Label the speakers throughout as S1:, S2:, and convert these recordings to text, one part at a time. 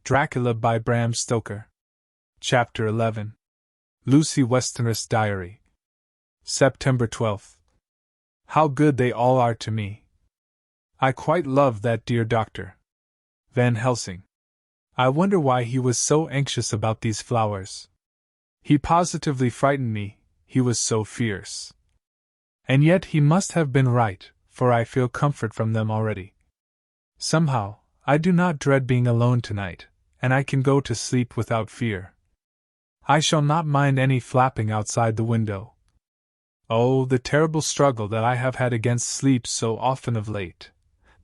S1: Dracula by Bram Stoker. Chapter 11. Lucy Westenra's Diary. September 12th. How good they all are to me. I quite love that dear Dr. Van Helsing. I wonder why he was so anxious about these flowers. He positively frightened me, he was so fierce. And yet he must have been right, for I feel comfort from them already. Somehow, I do not dread being alone tonight, and I can go to sleep without fear. I shall not mind any flapping outside the window. Oh, the terrible struggle that I have had against sleep so often of late,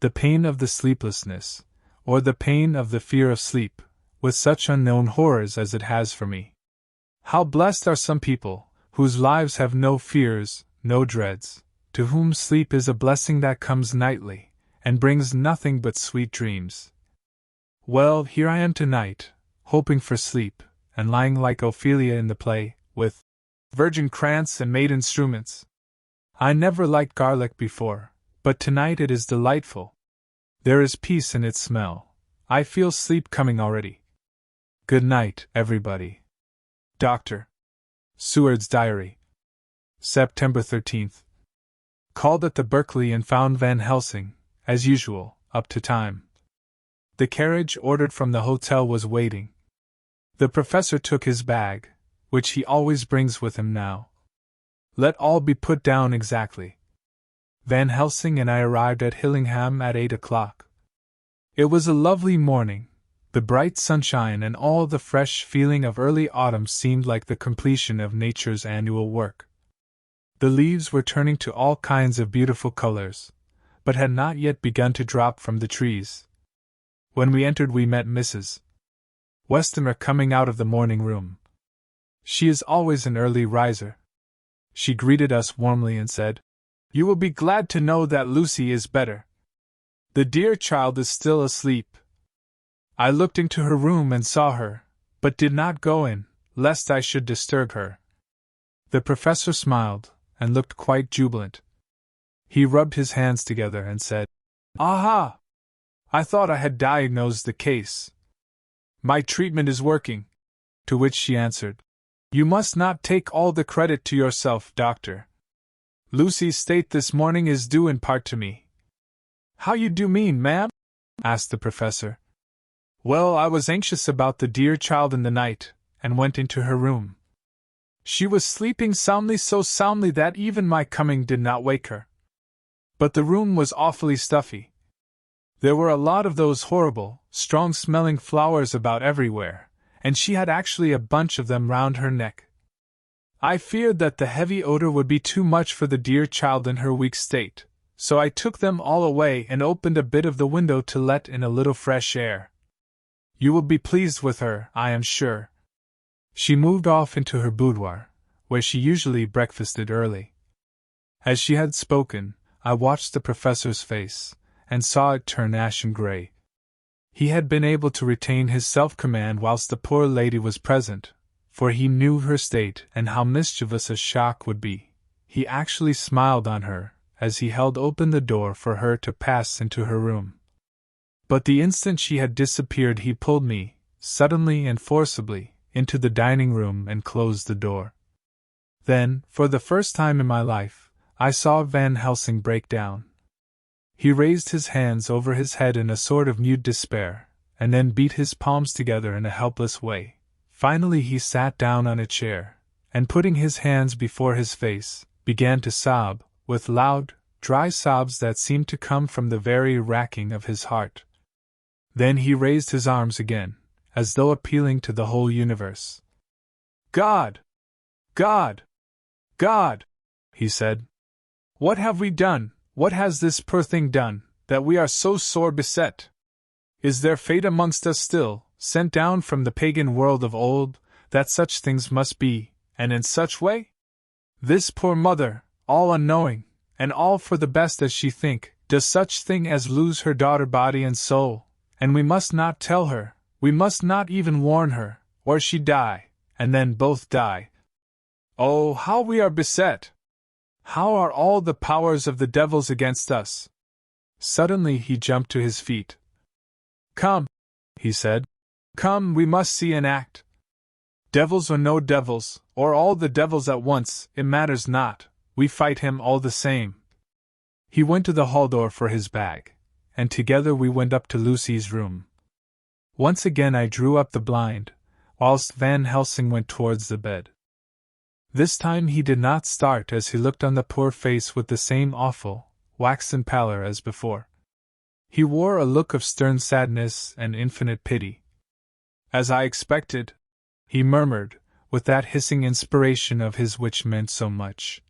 S1: the pain of the sleeplessness, or the pain of the fear of sleep, with such unknown horrors as it has for me. How blessed are some people, whose lives have no fears, no dreads, to whom sleep is a blessing that comes nightly, and brings nothing but sweet dreams. Well, here I am tonight, hoping for sleep, and lying like Ophelia in the play, with virgin krantz and maid instruments. I never liked garlic before, but tonight it is delightful. There is peace in its smell. I feel sleep coming already. Good night, everybody. Dr. Seward's Diary. September 13th. Called at the Berkeley and found Van Helsing, as usual, up to time. The carriage ordered from the hotel was waiting. The professor took his bag, which he always brings with him now. Let all be put down exactly. Van Helsing and I arrived at Hillingham at 8 o'clock. It was a lovely morning. The bright sunshine and all the fresh feeling of early autumn seemed like the completion of nature's annual work. The leaves were turning to all kinds of beautiful colors, but had not yet begun to drop from the trees. When we entered we met Mrs. Westenra coming out of the morning room. She is always an early riser. She greeted us warmly and said, "You will be glad to know that Lucy is better. The dear child is still asleep." I looked into her room and saw her, but did not go in, lest I should disturb her. The professor smiled, and looked quite jubilant. He rubbed his hands together and said, "Aha! I thought I had diagnosed the case. My treatment is working." To which she answered, "You must not take all the credit to yourself, doctor. Lucy's state this morning is due in part to me." "How you do mean, ma'am?" asked the professor. "Well, I was anxious about the dear child in the night, and went into her room. She was sleeping soundly, so soundly that even my coming did not wake her. But the room was awfully stuffy. There were a lot of those horrible, strong-smelling flowers about everywhere, and she had actually a bunch of them round her neck. I feared that the heavy odor would be too much for the dear child in her weak state, so I took them all away and opened a bit of the window to let in a little fresh air. You will be pleased with her, I am sure." She moved off into her boudoir, where she usually breakfasted early. As she had spoken, I watched the professor's face, and saw it turn ashen gray. He had been able to retain his self-command whilst the poor lady was present, for he knew her state and how mischievous a shock would be. He actually smiled on her, as he held open the door for her to pass into her room. But the instant she had disappeared he pulled me, suddenly and forcibly, into the dining room and closed the door. Then, for the first time in my life, I saw Van Helsing break down. He raised his hands over his head in a sort of mute despair, and then beat his palms together in a helpless way. Finally he sat down on a chair, and putting his hands before his face, began to sob, with loud, dry sobs that seemed to come from the very racking of his heart. Then he raised his arms again, as though appealing to the whole universe. "God! God! God!" he said. "What have we done? What has this poor thing done, that we are so sore beset? Is there fate amongst us still, sent down from the pagan world of old, that such things must be, and in such way? This poor mother, all unknowing, and all for the best as she think, does such thing as lose her daughter body and soul, and we must not tell her, we must not even warn her, or she die, and then both die. Oh, how we are beset! How are all the powers of the devils against us?" Suddenly he jumped to his feet. "Come," he said. Come, we must see an act. Devils or no devils, or all the devils at once, it matters not, we fight him all the same. He went to the hall door for his bag, and together we went up to Lucy's room. Once again I drew up the blind, whilst Van Helsing went towards the bed. This time he did not start as he looked on the poor face with the same awful, waxen pallor as before. He wore a look of stern sadness and infinite pity. As I expected, he murmured, with that hissing inspiration of his which meant so much.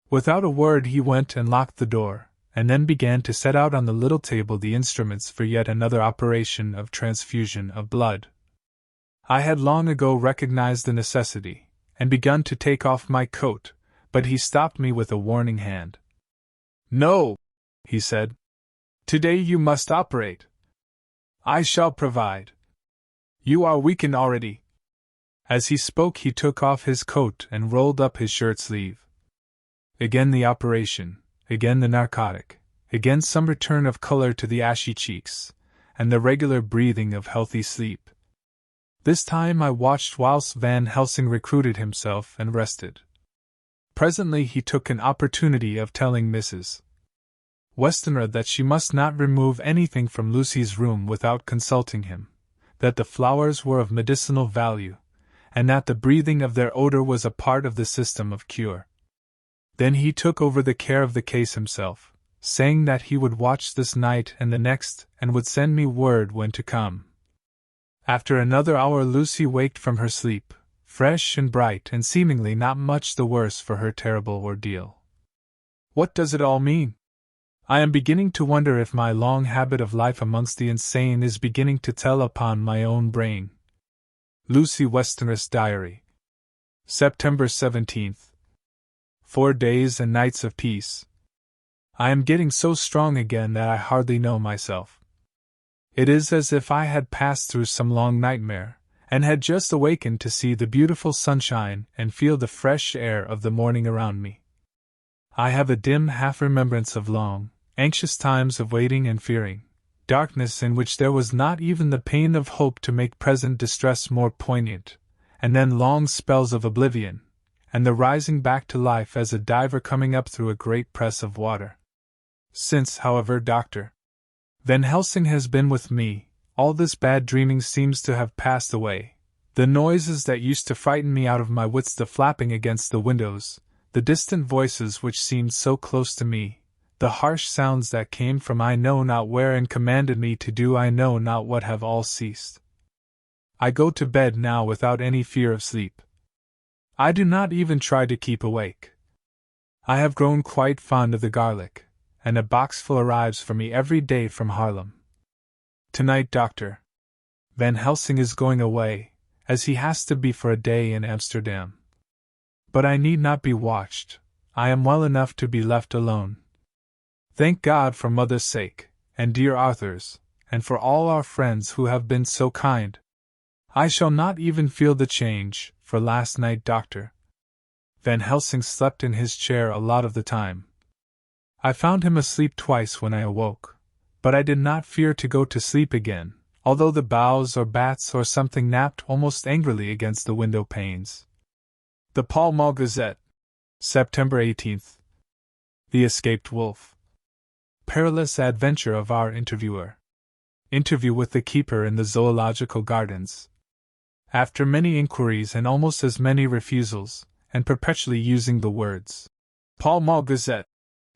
S1: Without a word he went and locked the door, and then began to set out on the little table the instruments for yet another operation of transfusion of blood. I had long ago recognized the necessity, and begun to take off my coat, but he stopped me with a warning hand. "No," he said. "Today you must operate. I shall provide. You are weakened already." As he spoke he took off his coat and rolled up his shirt sleeve. Again the operation, again the narcotic, again some return of color to the ashy cheeks, and the regular breathing of healthy sleep. This time I watched whilst Van Helsing recruited himself and rested. Presently he took an opportunity of telling Mrs. Westenra that she must not remove anything from Lucy's room without consulting him, that the flowers were of medicinal value, and that the breathing of their odor was a part of the system of cure. Then he took over the care of the case himself, saying that he would watch this night and the next, and would send me word when to come. After another hour Lucy waked from her sleep, fresh and bright and seemingly not much the worse for her terrible ordeal. What does it all mean? I am beginning to wonder if my long habit of life amongst the insane is beginning to tell upon my own brain. Lucy Westenra's Diary. September 17th. 4 days and nights of peace. I am getting so strong again that I hardly know myself. It is as if I had passed through some long nightmare, and had just awakened to see the beautiful sunshine and feel the fresh air of the morning around me. I have a dim half-remembrance of long, anxious times of waiting and fearing, darkness in which there was not even the pain of hope to make present distress more poignant, and then long spells of oblivion, and the rising back to life as a diver coming up through a great press of water. Since, however, Dr. Van Helsing has been with me, all this bad dreaming seems to have passed away. The noises that used to frighten me out of my wits, the flapping against the windows, the distant voices which seemed so close to me, the harsh sounds that came from I know not where and commanded me to do I know not what, have all ceased. I go to bed now without any fear of sleep. I do not even try to keep awake. I have grown quite fond of the garlic, and a boxful arrives for me every day from Haarlem. Tonight Dr. Van Helsing is going away, as he has to be for a day in Amsterdam. But I need not be watched. I am well enough to be left alone. Thank God for Mother's sake, and dear Arthur's, and for all our friends who have been so kind. I shall not even feel the change, for last night Dr. Van Helsing slept in his chair a lot of the time. I found him asleep twice when I awoke, but I did not fear to go to sleep again, although the boughs or bats or something napped almost angrily against the window panes. The Pall Mall Gazette, September 18th. The Escaped Wolf. Perilous adventure of our interviewer. Interview with the keeper in the zoological gardens. After many inquiries and almost as many refusals, and perpetually using the words Pall Mall Gazette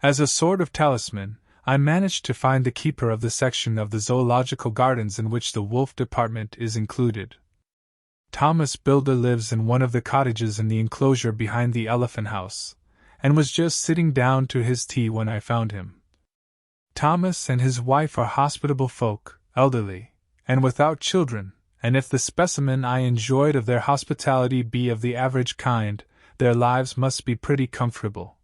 S1: as a sort of talisman, I managed to find the keeper of the section of the zoological gardens in which the wolf department is included. Thomas Builder lives in one of the cottages in the enclosure behind the elephant house, and was just sitting down to his tea when I found him. Thomas and his wife are hospitable folk, elderly, and without children, and if the specimen I enjoyed of their hospitality be of the average kind, their lives must be pretty comfortable.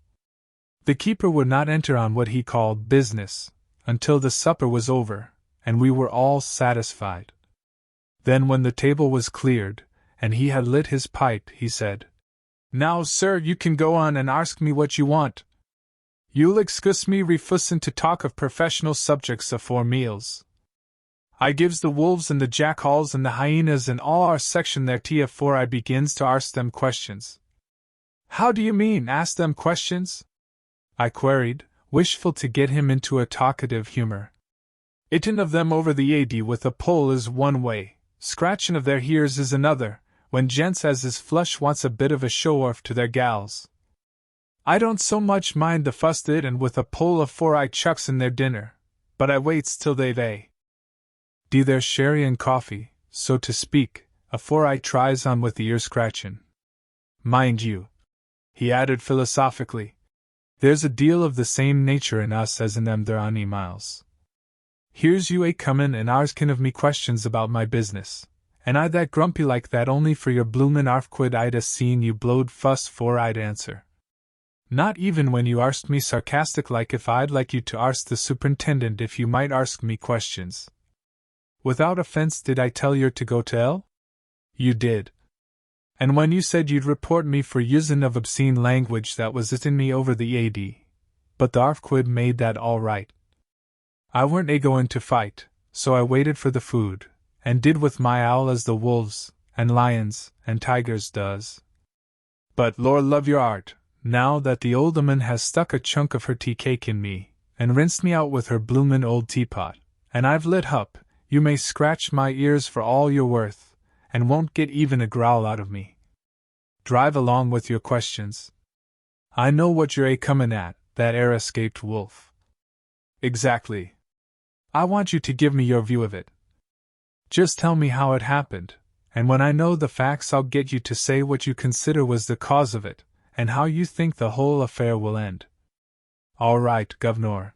S1: The keeper would not enter on what he called business, until the supper was over, and we were all satisfied. Then when the table was cleared, and he had lit his pipe, he said, "Now, sir, you can go on and ask me what you want. You'll excuse me refusin' to talk of professional subjects afore meals." I gives the wolves and the jackals and the hyenas and all our section their tea afore I begins to arsk them questions. How do you mean, ask them questions? I queried, wishful to get him into a talkative humor. Ittin' of them over the ad with a pole is one way, scratchin' of their ears is another, when gents as is flush wants a bit of a show-off to their gals. I don't so much mind the fuss it and with a pole afore I chucks in their dinner, but I waits till they've their sherry and coffee, so to speak, afore I tries on with the ear scratchin'. Mind you, he added philosophically, there's a deal of the same nature in us as in them there animals. Here's you comin' and arskin' of me questions about my business, and I that grumpy like that only for your bloomin' arfquid I'd a seen you blowed fuss 'fore I'd answer. Not even when you arsked me sarcastic like if I'd like you to arsk the superintendent if you might arsk me questions. Without offense did I tell yer to go to hell? You did. And when you said you'd report me for usin' of obscene language that was it in me over the ad, but the arfquid made that all right. I weren't goin' to fight, so I waited for the food, and did with my owl as the wolves, and lions, and tigers does. But Lord love your art, now that the old 'oman has stuck a chunk of her tea cake in me, and rinsed me out with her bloomin' old teapot, and I've lit up, you may scratch my ears for all you're worth, and won't get even a growl out of me. Drive along with your questions. I know what you're comin' at, that escaped wolf. Exactly. I want you to give me your view of it. Just tell me how it happened, and when I know the facts I'll get you to say what you consider was the cause of it, and how you think the whole affair will end. All right, Governor.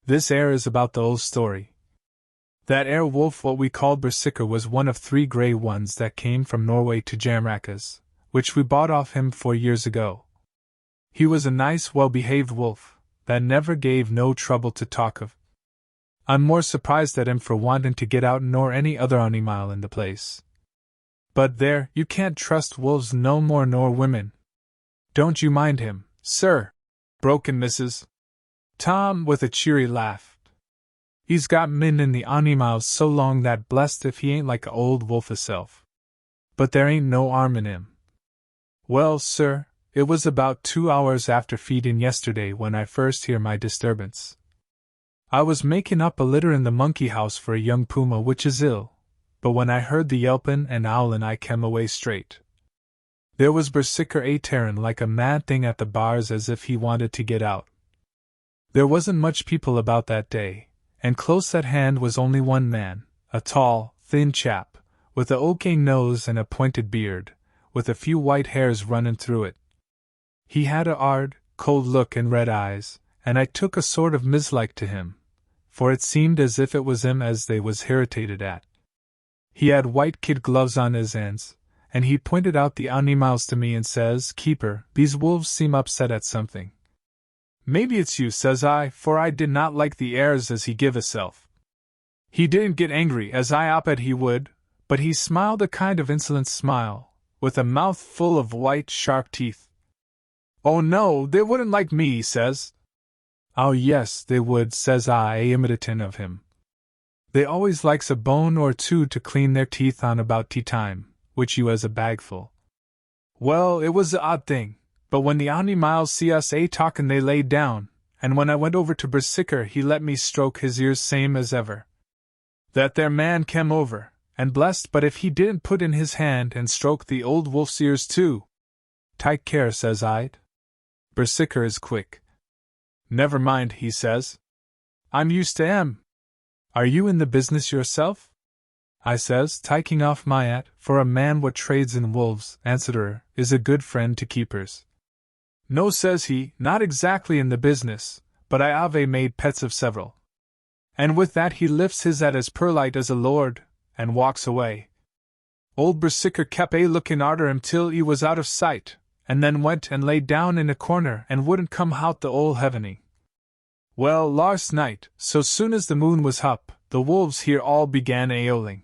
S1: This is about the old story. That wolf what we called Berserker was one of 3 grey ones that came from Norway to Jamraka's, which we bought off him 4 years ago. He was a nice, well-behaved wolf, that never gave no trouble to talk of. I'm more surprised at him for wanting to get out nor any other animal in the place. But there, you can't trust wolves no more nor women. Don't you mind him, sir, broke in Mrs. Tom with a cheery laugh. He's got min in the animals so long that blessed if he ain't like a old wolf hisself. But there ain't no arm in him. Well, sir, it was about 2 hours after feedin' yesterday when I first hear my disturbance. I was makin' up a litter in the monkey house for a young puma which is ill, but when I heard the yelpin' and owlin' I kem away straight. There was Berserker tearin' like a mad thing at the bars as if he wanted to get out. There wasn't much people about that day, and close at hand was only one man, a tall, thin chap, with a oaky nose and a pointed beard, with a few white hairs runnin' through it. He had a hard, cold look and red eyes, and I took a sort of mislike to him, for it seemed as if it was him as they was irritated at. He had white kid gloves on his hands, and he pointed out the animals to me and says, "Keeper, these wolves seem upset at something." "Maybe it's you," says I, for I did not like the airs as he give hisself. He didn't get angry as I opped he would, but he smiled a kind of insolent smile, with a mouth full of white, sharp teeth. "Oh no, they wouldn't like me," he says. "Oh yes, they would," says I, imitatin' of him. "They always likes a bone or two to clean their teeth on about tea time, which you has a bagful." Well, it was a odd thing, but when the animals see us talkin' they laid down, and when I went over to Berserker he let me stroke his ears same as ever. That there man kem over, and blessed but if he didn't put in his hand and stroke the old wolf's ears too. "Take care," says I. "Berserker is quick." "Never mind," he says. "I'm used to 'em." "Are you in the business yourself?" I says, taking off my hat, for a man what trades in wolves, answerer, is a good friend to keepers. "No," says he, "not exactly in the business, but I ave made pets of several." And with that he lifts his hat as perlite as a lord, and walks away. Old Berserker kep' lookin' arter him till he was out of sight, and then went and laid down in a corner and wouldn't come hout the ole heavening. Well, last night, so soon as the moon was hup, the wolves here all began aoling.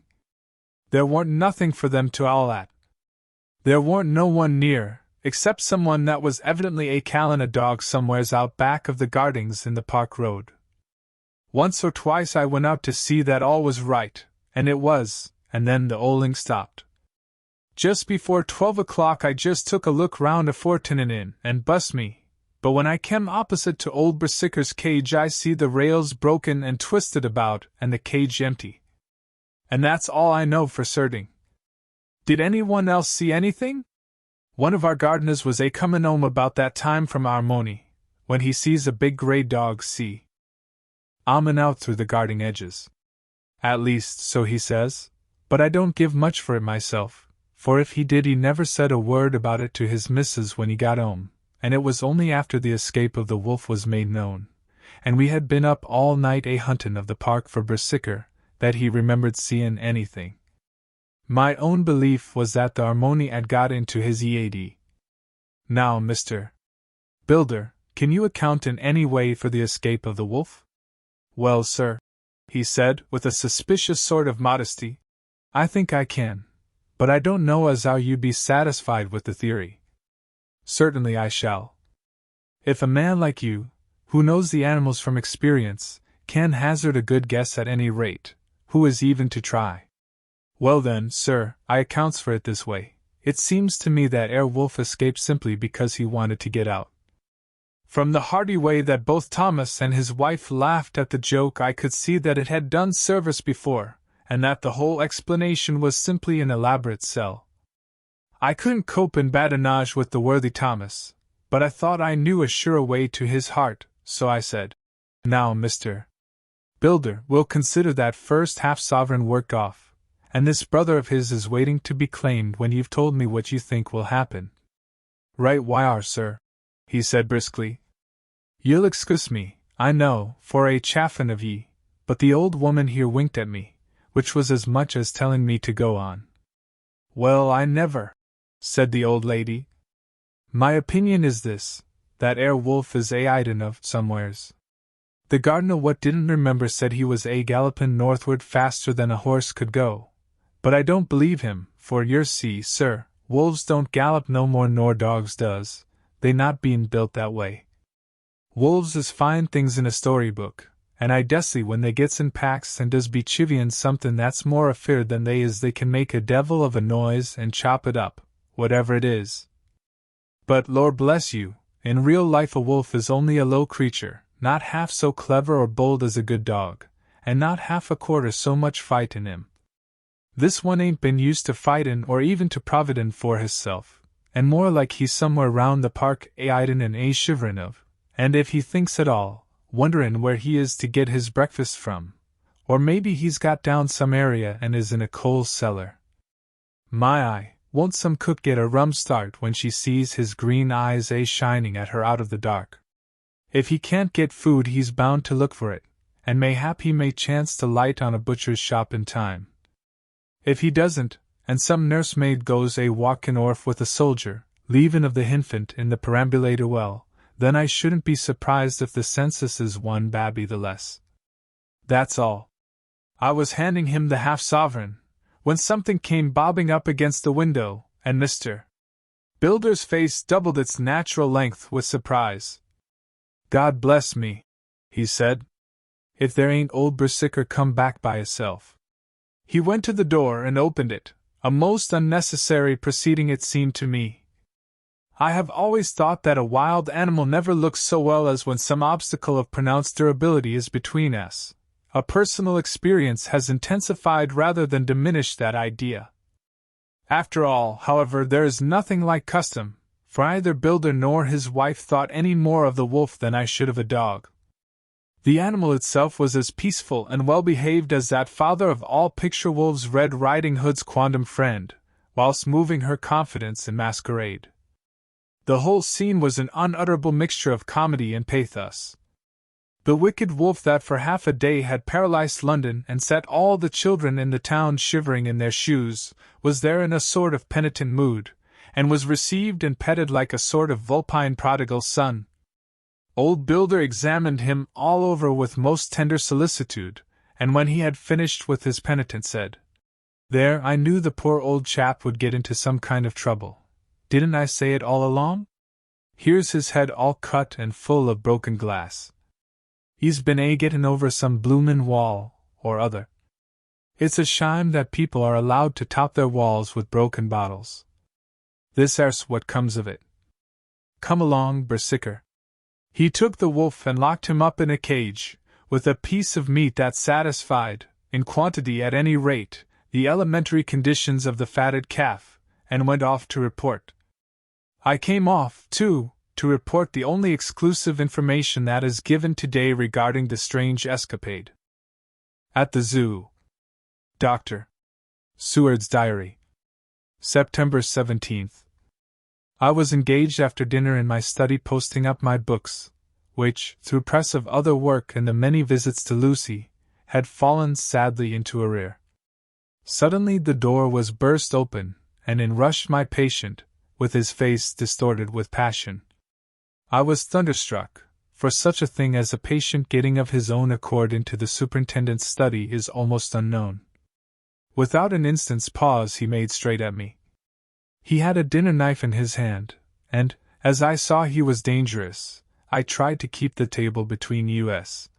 S1: There warn't nothing for them to owl at. There warn't no one near, except someone that was evidently callin' a dog somewheres out back of the gardings in the park road. Once or twice I went out to see that all was right, and it was, and then the 'oling stopped. Just before 12 o'clock I just took a look round afore turnin' in, and bust me, but when I kem opposite to old Brassicker's cage I see the rails broken and twisted about and the cage empty. And that's all I know for certain. Did anyone else see anything? One of our gardeners was comin' home about that time from Armony, when he sees a big grey dog armin' out through the garden edges. At least, so he says, but I don't give much for it myself, for if he did he never said a word about it to his missus when he got home, and it was only after the escape of the wolf was made known, and we had been up all night huntin' of the park for Brassicker, that he remembered seein' anything. My own belief was that the Armony had got into his EAD. Now, Mr. Builder, can you account in any way for the escape of the wolf? Well, sir, he said, with a suspicious sort of modesty, I think I can, but I don't know as how you'd be satisfied with the theory. Certainly I shall. If a man like you, who knows the animals from experience, can hazard a good guess at any rate, who is even to try? Well then, sir, I accounts for it this way. It seems to me that wolf escaped simply because he wanted to get out. From the hearty way that both Thomas and his wife laughed at the joke I could see that it had done service before, and that the whole explanation was simply an elaborate sell. I couldn't cope in badinage with the worthy Thomas, but I thought I knew a surer way to his heart, so I said, Now, Mr. Builder, we'll consider that first half-sovereign worked off, and this brother of his is waiting to be claimed when you've told me what you think will happen. Right why are, sir, he said briskly. You'll excuse me, I know, for a chaffin' of ye, but the old woman here winked at me, which was as much as telling me to go on. Well, I never, said the old lady. My opinion is this, that wolf is hidin' of somewheres. The gardener what didn't remember said he was gallopin' northward faster than a horse could go, but I don't believe him, for yer see, sir, wolves don't gallop no more nor dogs does, they not bein' built that way. Wolves is fine things in a storybook, and I dessy when they gets in packs and does be chivvyin' somethin' that's more afeard than they can make a devil of a noise and chop it up, whatever it is. But, Lord bless you, in real life a wolf is only a low creature, not half so clever or bold as a good dog, and not half a quarter so much fight in him. This one ain't been used to fightin' or even to providin' for hisself, and more like he's somewhere round the park hidin' and shiverin' of. And if he thinks at all, wonderin' where he is to get his breakfast from, or maybe he's got down some area and is in a coal cellar. My eye, won't some cook get a rum start when she sees his green eyes shining at her out of the dark. If he can't get food he's bound to look for it, and mayhap he may chance to light on a butcher's shop in time. If he doesn't, and some nursemaid goes walkin' orf with a soldier, leavin' of the hinfant in the perambulator well, then I shouldn't be surprised if the census is one babby the less. That's all. I was handing him the half-sovereign, when something came bobbing up against the window, and Mr. Builder's face doubled its natural length with surprise. God bless me, he said, if there ain't old Brassicker come back by hisself. He went to the door and opened it, a most unnecessary proceeding it seemed to me. I have always thought that a wild animal never looks so well as when some obstacle of pronounced durability is between us. A personal experience has intensified rather than diminished that idea. After all, however, there is nothing like custom, for either Builder nor his wife thought any more of the wolf than I should of a dog. The animal itself was as peaceful and well-behaved as that father of all picture wolves Red Riding Hood's quondam friend, whilst moving her confidence in masquerade. The whole scene was an unutterable mixture of comedy and pathos. The wicked wolf that for half a day had paralyzed London and set all the children in the town shivering in their shoes, was there in a sort of penitent mood, and was received and petted like a sort of vulpine prodigal son. Old Builder examined him all over with most tender solicitude, and when he had finished with his penitent said, There, I knew the poor old chap would get into some kind of trouble. Didn't I say it all along? Here's his head all cut and full of broken glass. He's been gettin' over some bloomin' wall or other. It's a shame that people are allowed to top their walls with broken bottles. This air's what comes of it. Come along, Berserker. He took the wolf and locked him up in a cage, with a piece of meat that satisfied, in quantity at any rate, the elementary conditions of the fatted calf, and went off to report. I came off, too, to report the only exclusive information that is given today regarding the strange escapade. At the zoo. Dr. Seward's Diary. September 17th. I was engaged after dinner in my study posting up my books, which, through press of other work and the many visits to Lucy, had fallen sadly into arrear. Suddenly the door was burst open, and in rushed my patient, with his face distorted with passion. I was thunderstruck, for such a thing as a patient getting of his own accord into the superintendent's study is almost unknown. Without an instant's pause he made straight at me. He had a dinner knife in his hand, and, as I saw he was dangerous, I tried to keep the table between us.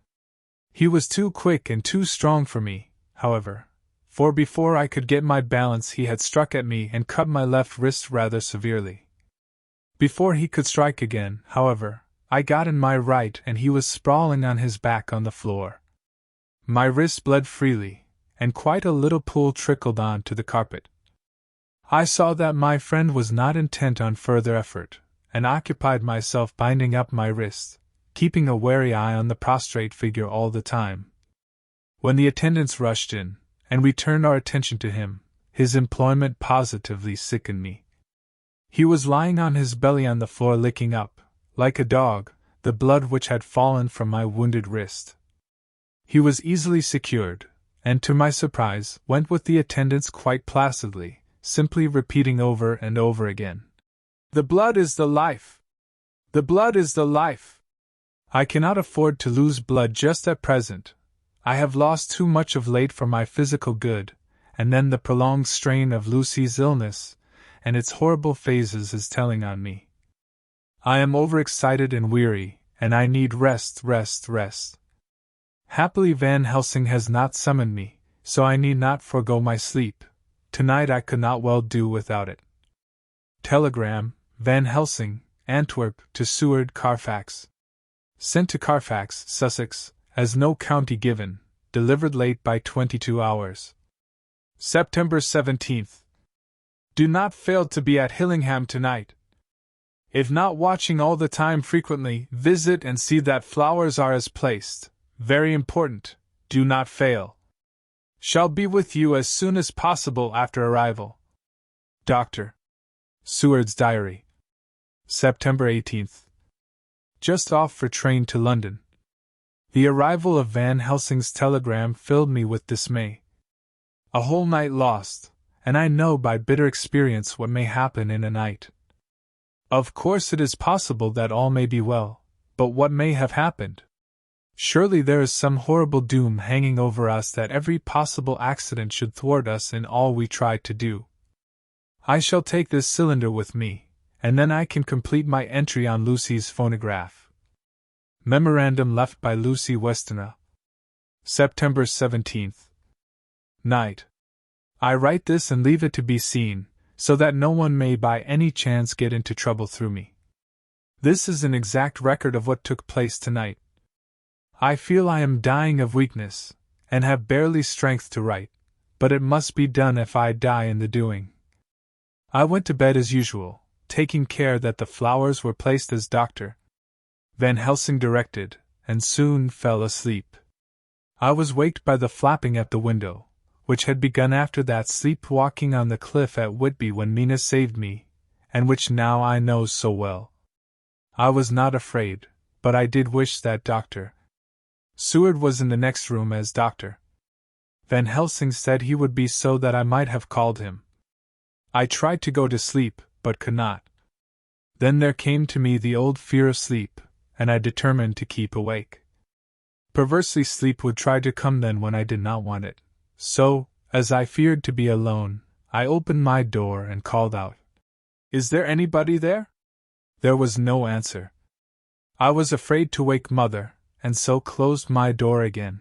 S1: He was too quick and too strong for me, however, for before I could get my balance he had struck at me and cut my left wrist rather severely. Before he could strike again, however, I got in my right and he was sprawling on his back on the floor. My wrist bled freely, and quite a little pool trickled on to the carpet. I saw that my friend was not intent on further effort, and occupied myself binding up my wrist, keeping a wary eye on the prostrate figure all the time. When the attendants rushed in, and we turned our attention to him, his employment positively sickened me. He was lying on his belly on the floor licking up, like a dog, the blood which had fallen from my wounded wrist. He was easily secured, and to my surprise went with the attendants quite placidly, simply repeating over and over again, "The blood is the life! The blood is the life! I cannot afford to lose blood just at present. I have lost too much of late for my physical good, and then the prolonged strain of Lucy's illness and its horrible phases is telling on me. I am overexcited and weary, and I need rest. Happily Van Helsing has not summoned me, so I need not forego my sleep. Tonight I could not well do without it. Telegram, Van Helsing, Antwerp to Seward Carfax. Sent to Carfax, Sussex, as no county given, delivered late by 22 hours. September 17th. Do not fail to be at Hillingham tonight. If not watching all the time frequently, visit and see that flowers are as placed. Very important, do not fail. Shall be with you as soon as possible after arrival. Dr. Seward's Diary. September 18th. Just off for train to London. The arrival of Van Helsing's telegram filled me with dismay. A whole night lost, and I know by bitter experience what may happen in a night. Of course it is possible that all may be well, but what may have happened? Surely there is some horrible doom hanging over us that every possible accident should thwart us in all we try to do. I shall take this cylinder with me, and then I can complete my entry on Lucy's phonograph. Memorandum left by Lucy Westenra. September 17th. Night. I write this and leave it to be seen, so that no one may by any chance get into trouble through me. This is an exact record of what took place tonight. I feel I am dying of weakness, and have barely strength to write, but it must be done if I die in the doing. I went to bed as usual, taking care that the flowers were placed as Dr. Van Helsing directed, and soon fell asleep. I was waked by the flapping at the window, which had begun after that sleepwalking on the cliff at Whitby when Mina saved me, and which now I know so well. I was not afraid, but I did wish that Dr. Seward was in the next room as Dr. Van Helsing said he would be, so that I might have called him. I tried to go to sleep, but could not. Then there came to me the old fear of sleep, and I determined to keep awake. Perversely sleep would try to come then when I did not want it, so, as I feared to be alone, I opened my door and called out, "Is there anybody there?" There was no answer. I was afraid to wake Mother, and so closed my door again.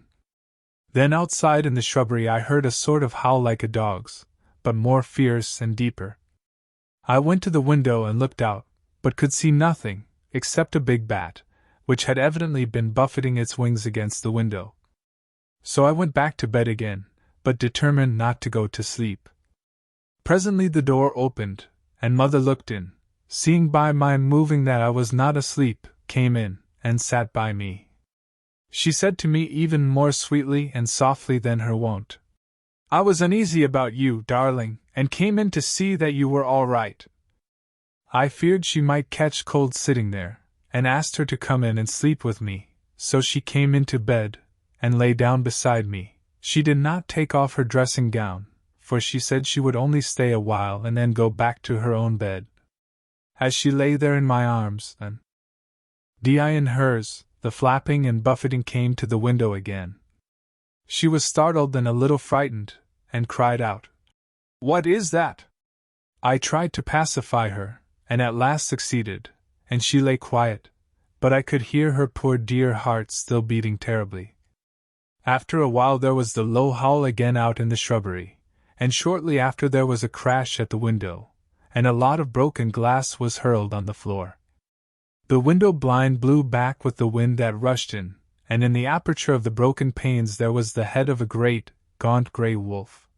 S1: Then outside in the shrubbery I heard a sort of howl like a dog's, but more fierce and deeper. I went to the window and looked out, but could see nothing, except a big bat, which had evidently been buffeting its wings against the window. So I went back to bed again, but determined not to go to sleep. Presently the door opened, and Mother looked in, seeing by my moving that I was not asleep, came in, and sat by me. She said to me even more sweetly and softly than her wont, "I was uneasy about you, darling, and came in to see that you were all right." I feared she might catch cold sitting there, and asked her to come in and sleep with me, so she came into bed, and lay down beside me. She did not take off her dressing gown, for she said she would only stay a while and then go back to her own bed. As she lay there in my arms, and I in hers, the flapping and buffeting came to the window again. She was startled and a little frightened, and cried out, "What is that?" I tried to pacify her, and at last succeeded, and she lay quiet, but I could hear her poor dear heart still beating terribly. After a while there was the low howl again out in the shrubbery, and shortly after there was a crash at the window, and a lot of broken glass was hurled on the floor. The window blind blew back with the wind that rushed in, and in the aperture of the broken panes there was the head of a great, gaunt grey wolf.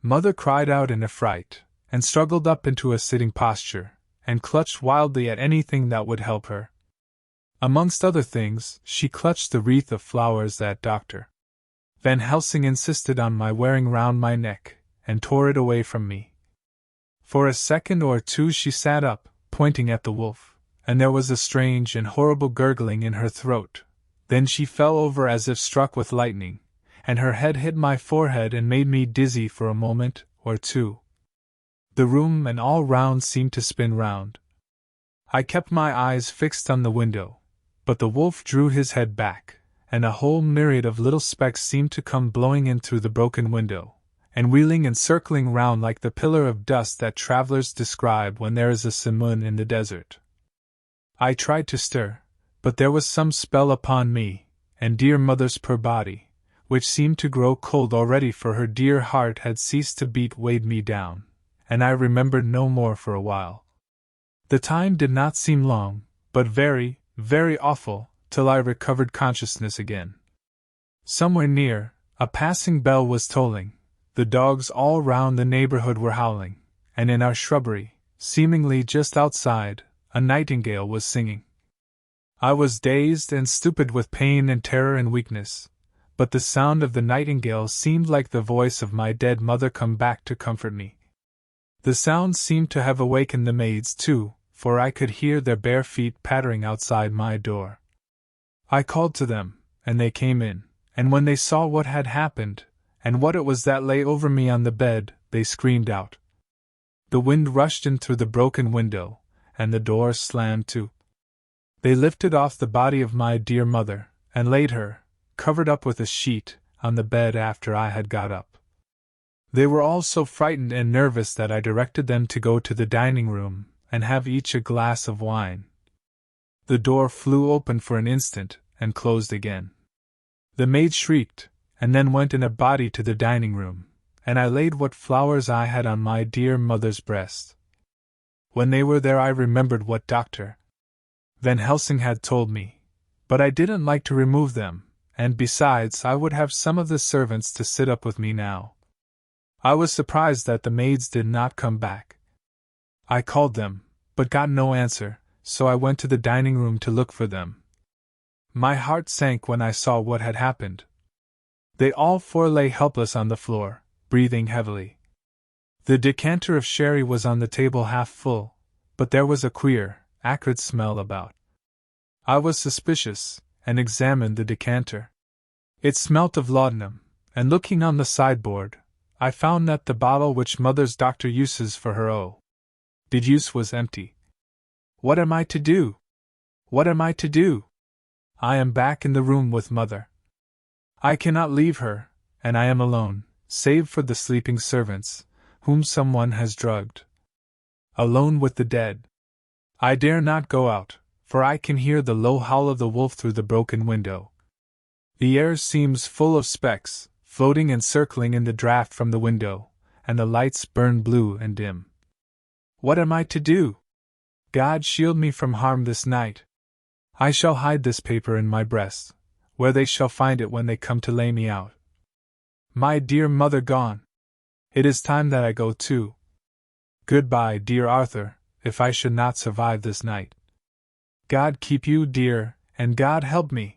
S1: Mother cried out in affright, and struggled up into a sitting posture, and clutched wildly at anything that would help her. Amongst other things, she clutched the wreath of flowers that Dr. Van Helsing insisted on my wearing round my neck, and tore it away from me. For a second or two she sat up, pointing at the wolf, and there was a strange and horrible gurgling in her throat. Then she fell over as if struck with lightning, and her head hit my forehead and made me dizzy for a moment or two. The room and all round seemed to spin round. I kept my eyes fixed on the window, but the wolf drew his head back, and a whole myriad of little specks seemed to come blowing in through the broken window, and wheeling and circling round like the pillar of dust that travelers describe when there is a simoon in the desert. I tried to stir, but there was some spell upon me, and dear Mother's poor body, which seemed to grow cold already for her dear heart had ceased to beat, weighed me down, and I remembered no more for a while. The time did not seem long, but very, very awful, till I recovered consciousness again. Somewhere near, a passing bell was tolling, the dogs all round the neighborhood were howling, and in our shrubbery, seemingly just outside, a nightingale was singing. I was dazed and stupid with pain and terror and weakness, but the sound of the nightingale seemed like the voice of my dead mother come back to comfort me. The sound seemed to have awakened the maids too, for I could hear their bare feet pattering outside my door. I called to them, and they came in, and when they saw what had happened, and what it was that lay over me on the bed, they screamed out. The wind rushed in through the broken window, and the door slammed to. They lifted off the body of my dear mother, and laid her, covered up with a sheet, on the bed after I had got up. They were all so frightened and nervous that I directed them to go to the dining room, and have each a glass of wine. The door flew open for an instant, and closed again. The maid shrieked, and then went in a body to the dining room, and I laid what flowers I had on my dear mother's breast. When they were there I remembered what Dr. Van Helsing had told me, but I didn't like to remove them, and besides I would have some of the servants to sit up with me now. I was surprised that the maids did not come back. I called them, but got no answer, so I went to the dining room to look for them. My heart sank when I saw what had happened. They all four lay helpless on the floor, breathing heavily. The decanter of sherry was on the table half full, but there was a queer, acrid smell about. I was suspicious, and examined the decanter. It smelt of laudanum, and looking on the sideboard, I found that the bottle which Mother's doctor uses for her use was empty. What am I to do? What am I to do? I am back in the room with Mother. I cannot leave her, and I am alone, save for the sleeping servants, whom someone has drugged. Alone with the dead. I dare not go out, for I can hear the low howl of the wolf through the broken window. The air seems full of specks, floating and circling in the draught from the window, and the lights burn blue and dim. What am I to do? God shield me from harm this night. I shall hide this paper in my breast, where they shall find it when they come to lay me out. My dear mother gone! It is time that I go too. Goodbye, dear Arthur, if I should not survive this night. God keep you, dear, and God help me!